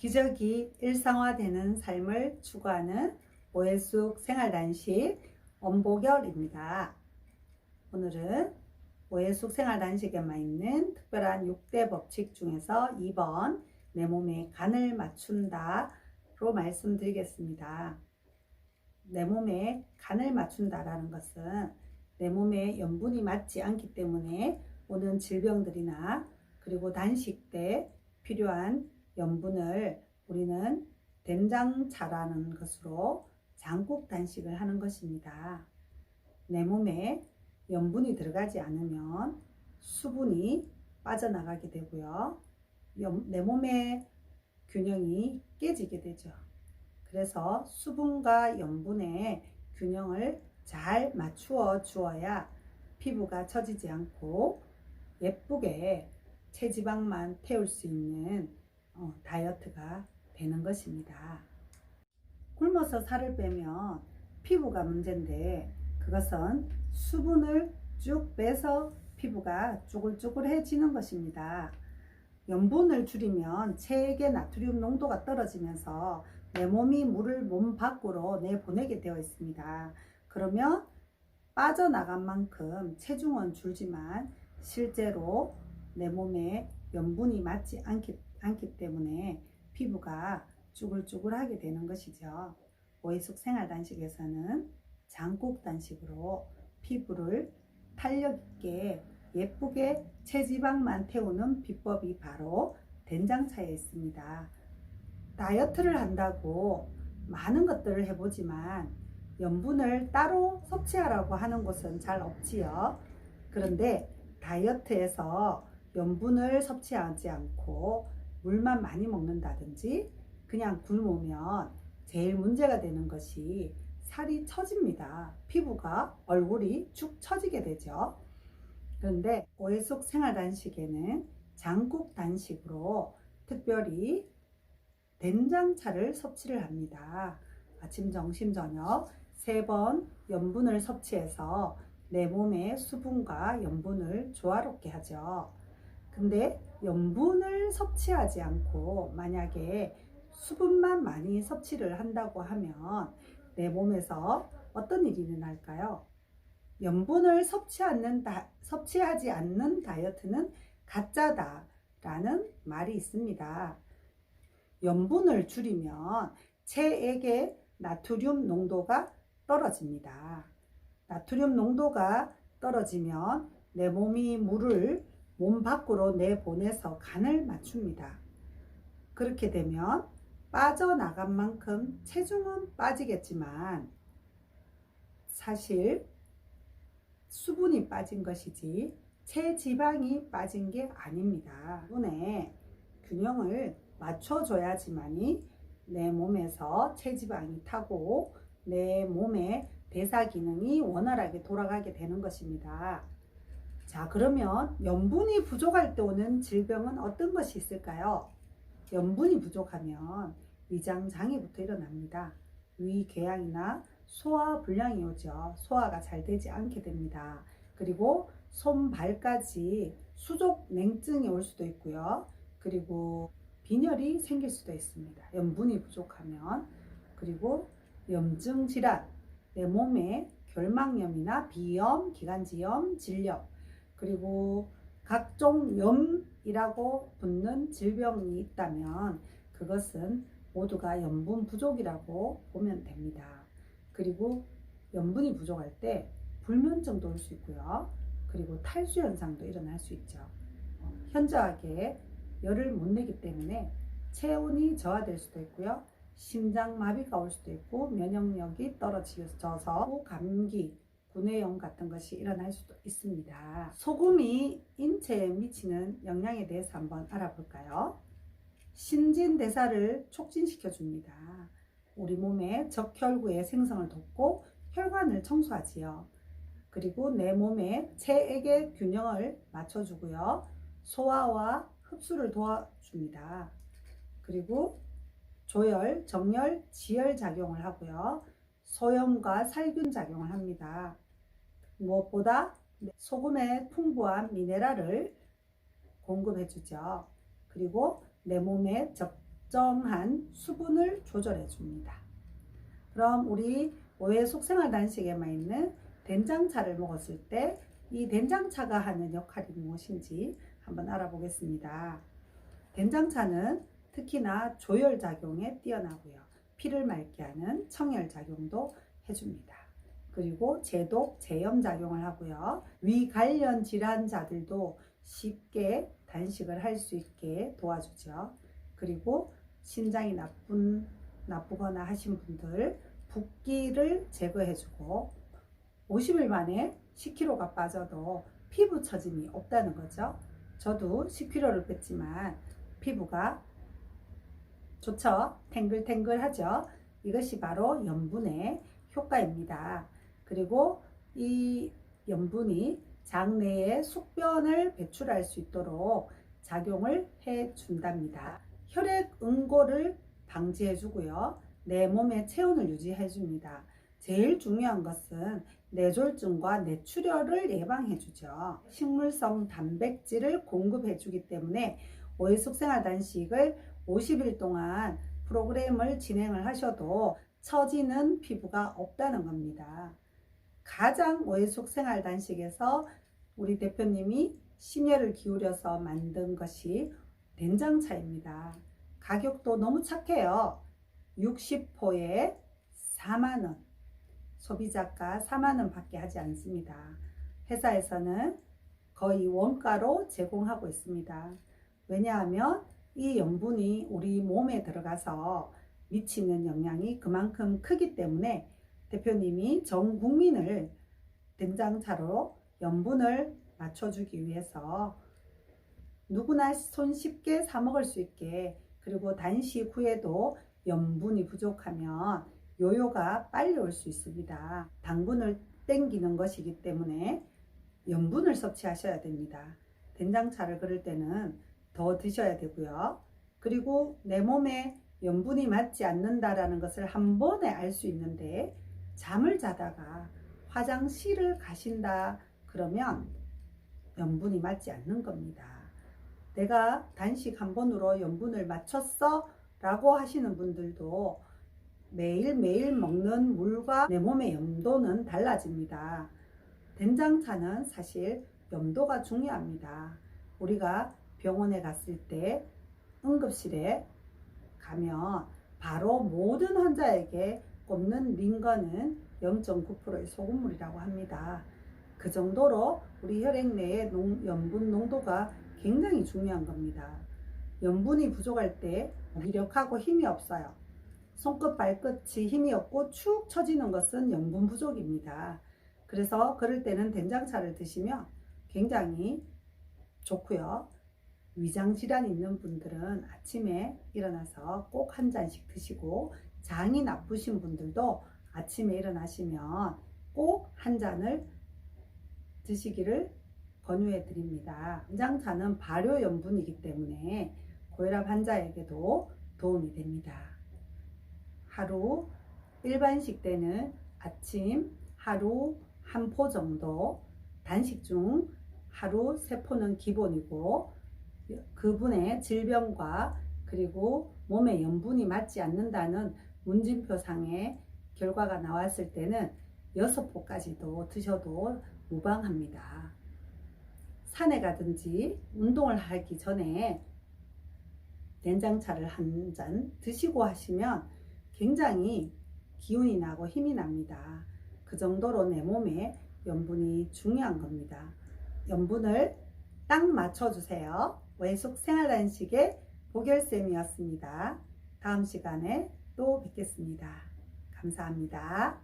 기저귀 일상화되는 삶을 추구하는 오해숙 생활단식 엄보결입니다. 오늘은 오해숙 생활단식에만 있는 특별한 6대 법칙 중에서 2번 내 몸에 간을 맞춘다로 말씀드리겠습니다. 내 몸에 간을 맞춘다라는 것은 내 몸에 염분이 맞지 않기 때문에 오는 질병들이나 그리고 단식 때 필요한 염분을 우리는 된장차라는 것으로 장국 단식을 하는 것입니다. 내 몸에 염분이 들어가지 않으면 수분이 빠져나가게 되고요. 내 몸의 균형이 깨지게 되죠. 그래서 수분과 염분의 균형을 잘 맞추어 주어야 피부가 처지지 않고 예쁘게 체지방만 태울 수 있는 다이어트가 되는 것입니다. 굶어서 살을 빼면 피부가 문제인데 그것은 수분을 쭉 빼서 피부가 쭈글쭈글해지는 것입니다. 염분을 줄이면 체액의 나트륨 농도가 떨어지면서 내 몸이 물을 몸 밖으로 내보내게 되어 있습니다. 그러면 빠져나간 만큼 체중은 줄지만 실제로 내 몸에 염분이 맞지 않기 때문에 피부가 쭈글쭈글하게 되는 것이죠. 오해숙 생활단식에서는 장국 단식으로 피부를 탄력 있게 예쁘게 체지방만 태우는 비법이 바로 된장차에 있습니다. 다이어트를 한다고 많은 것들을 해보지만 염분을 따로 섭취하라고 하는 곳은 잘 없지요. 그런데 다이어트에서 염분을 섭취하지 않고 물만 많이 먹는다든지 그냥 굶으면 제일 문제가 되는 것이 살이 처집니다. 피부가 얼굴이 축 처지게 되죠. 그런데 오해숙 생활단식에는 장국 단식으로 특별히 된장차를 섭취를 합니다. 아침, 점심, 저녁 3번 염분을 섭취해서 내 몸의 수분과 염분을 조화롭게 하죠. 근데 염분을 섭취하지 않고 만약에 수분만 많이 섭취를 한다고 하면 내 몸에서 어떤 일이 일어날까요? 염분을 섭취하지 않는 다이어트는 가짜다 라는 말이 있습니다. 염분을 줄이면 체액의 나트륨 농도가 떨어집니다. 나트륨 농도가 떨어지면 내 몸이 물을 몸 밖으로 내보내서 간을 맞춥니다. 그렇게 되면 빠져나간 만큼 체중은 빠지겠지만 사실 수분이 빠진 것이지 체지방이 빠진 게 아닙니다. 수분의 균형을 맞춰줘야지만이 내 몸에서 체지방이 타고 내 몸의 대사 기능이 원활하게 돌아가게 되는 것입니다. 자, 그러면 염분이 부족할 때 오는 질병은 어떤 것이 있을까요? 염분이 부족하면 위장장애부터 일어납니다. 위궤양이나 소화불량이 오죠. 소화가 잘 되지 않게 됩니다. 그리고 손, 발까지 수족 냉증이 올 수도 있고요. 그리고 빈혈이 생길 수도 있습니다. 염분이 부족하면. 그리고 염증 질환, 내 몸에 결막염이나 비염, 기관지염, 질염, 그리고 각종 염이라고 붙는 질병이 있다면 그것은 모두가 염분 부족이라고 보면 됩니다. 그리고 염분이 부족할 때 불면증도 올 수 있고요. 그리고 탈수 현상도 일어날 수 있죠. 현저하게 열을 못 내기 때문에 체온이 저하될 수도 있고요. 심장마비가 올 수도 있고 면역력이 떨어져서 감기, 구내염 같은 것이 일어날 수도 있습니다. 소금이 인체에 미치는 영향에 대해서 한번 알아볼까요? 신진대사를 촉진시켜 줍니다. 우리 몸의 적혈구의 생성을 돕고 혈관을 청소하지요. 그리고 내 몸의 체액의 균형을 맞춰주고요. 소화와 흡수를 도와줍니다. 그리고 조혈, 정혈, 지혈 작용을 하고요. 소염과 살균 작용을 합니다. 무엇보다 소금의 풍부한 미네랄을 공급해 주죠. 그리고 내 몸의 적정한 수분을 조절해 줍니다. 그럼 우리 오해 속생활 단식에만 있는 된장차를 먹었을 때 이 된장차가 하는 역할이 무엇인지 한번 알아보겠습니다. 된장차는 특히나 조혈작용에 뛰어나고요. 피를 맑게 하는 청혈작용도 해줍니다. 그리고 제독, 제염작용을 하고요. 위 관련 질환자들도 쉽게 단식을 할 수 있게 도와주죠. 그리고 신장이 나쁘거나 하신 분들 붓기를 제거해주고 50일 만에 10kg가 빠져도 피부 처짐이 없다는 거죠. 저도 10kg를 뺐지만 피부가 좋죠. 탱글탱글하죠. 이것이 바로 염분의 효과입니다. 그리고 이 염분이 장내에 숙변을 배출할 수 있도록 작용을 해 준답니다. 혈액 응고를 방지해 주고요. 내 몸의 체온을 유지해 줍니다. 제일 중요한 것은 뇌졸중과 뇌출혈을 예방해 주죠. 식물성 단백질을 공급해 주기 때문에 오해숙생활 단식을 50일 동안 프로그램을 진행을 하셔도 처지는 피부가 없다는 겁니다. 가장 오해숙생활 단식에서 우리 대표님이 심혈을 기울여서 만든 것이 된장차입니다. 가격도 너무 착해요. 60포에 4만원, 소비자가 4만원 밖에 하지 않습니다. 회사에서는 거의 원가로 제공하고 있습니다. 왜냐하면 이 염분이 우리 몸에 들어가서 미치는 영향이 그만큼 크기 때문에 대표님이 전 국민을 된장차로 염분을 맞춰주기 위해서 누구나 손쉽게 사 먹을 수 있게, 그리고 단식 후에도 염분이 부족하면 요요가 빨리 올 수 있습니다. 당분을 땡기는 것이기 때문에 염분을 섭취하셔야 됩니다. 된장차를 그럴 때는 더 드셔야 되고요. 그리고 내 몸에 염분이 맞지 않는다라는 것을 한 번에 알 수 있는데, 잠을 자다가 화장실을 가신다 그러면 염분이 맞지 않는 겁니다. 내가 단식 한 번으로 염분을 맞췄어 라고 하시는 분들도 매일매일 먹는 물과 내 몸의 염도는 달라집니다. 된장차는 사실 염도가 중요합니다. 우리가 병원에 갔을 때 응급실에 가면 바로 모든 환자에게 꼽는 링거는 0.9%의 소금물이라고 합니다. 그 정도로 우리 혈액 내의 염분 농도가 굉장히 중요한 겁니다. 염분이 부족할 때 무기력하고 힘이 없어요. 손끝 발끝이 힘이 없고 축 처지는 것은 염분 부족입니다. 그래서 그럴 때는 된장차를 드시면 굉장히 좋고요. 위장 질환이 있는 분들은 아침에 일어나서 꼭 한 잔씩 드시고, 장이 나쁘신 분들도 아침에 일어나시면 꼭 한 잔을 드시기를 권유해 드립니다. 된장차는 발효 염분이기 때문에 고혈압 환자에게도 도움이 됩니다. 하루 일반식 때는 아침 하루 한 포 정도, 단식 중 하루 3포는 기본이고, 그분의 질병과 그리고 몸에 염분이 맞지 않는다는 문진표상의 결과가 나왔을 때는 6포까지도 드셔도 무방합니다. 산에 가든지 운동을 하기 전에 된장차를 한 잔 드시고 하시면 굉장히 기운이 나고 힘이 납니다. 그 정도로 내 몸에 염분이 중요한 겁니다. 염분을 딱 맞춰주세요. 오해숙 생활단식의 보결쌤이었습니다. 다음 시간에 또 뵙겠습니다. 감사합니다.